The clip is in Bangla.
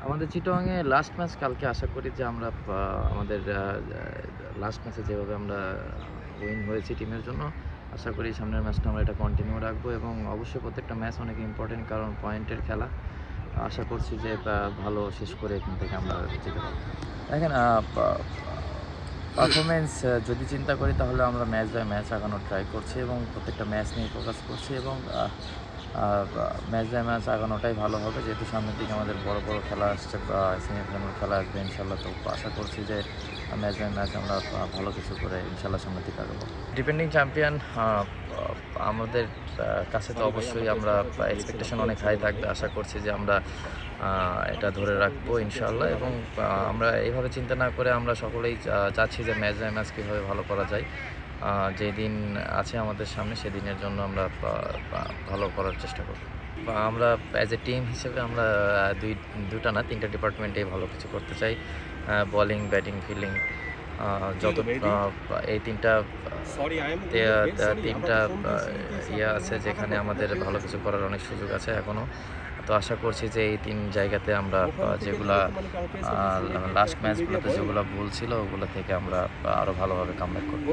আমাদের চিটাগংয়ে লাস্ট ম্যাচ কালকে আশা করি যে আমরা আমাদের লাস্ট ম্যাচে যেভাবে আমরা উইন হয়েছি টিমের জন্য, আশা করি সামনের ম্যাচটা আমরা এটা কন্টিনিউ রাখবো এবং অবশ্যই প্রত্যেকটা ম্যাচ অনেক ইম্পর্টেন্ট, কারণ পয়েন্টের খেলা। আশা করছি যে ভালো শেষ করে এখান থেকে আমরা যেতে পারবো। দেখেন, পারফরমেন্স যদি চিন্তা করি তাহলে আমরা ম্যাচ বাই ম্যাচ আগানোর ট্রাই করছি এবং প্রত্যেকটা ম্যাচ নিয়ে ফোকাস করছি এবং ম্যাচ বাই ম্যাচ আগানোটাই ভালো হবে, যেহেতু সামনের দিকে আমাদের বড় বড় খেলা আসছে বা সেমিফাইনাল খেলা আসবে ইনশাল্লাহ। তো আশা করছি যে ম্যাচ বাই ম্যাচ আমরা ভালো কিছু করে ইনশাল্লাহ সামনের দিকে আগাবো। ডিফেন্ডিং চ্যাম্পিয়ন আমাদের কাছে তো অবশ্যই আমরা এক্সপেকটেশন অনেক হাই থাকবে। আশা করছি যে আমরা এটা ধরে রাখবো ইনশাল্লাহ এবং আমরা এইভাবে চিন্তা না করে আমরা সকলেই চাচ্ছি যে ম্যাচ বাই ম্যাচ কীভাবে ভালো করা যায়। যেদিন আছে আমাদের সামনে সেদিনের জন্য আমরা ভালো করার চেষ্টা করব। আমরা অ্যাজ এ টিম হিসেবে আমরা দুটা না ৩টা ডিপার্টমেন্টেই ভালো কিছু করতে চাই। বোলিং, ব্যাটিং, ফিল্ডিং, যত এই ৩টা ইয়ে আছে যেখানে আমাদের ভালো কিছু করার অনেক সুযোগ আছে এখনও। তো আশা করছি যে এই ৩ জায়গাতে আমরা যেগুলা লাস্ট ম্যাচগুলোতে যেগুলো ভুল ছিল ওগুলো থেকে আমরা আরও ভালোভাবে কামব্যাক করব।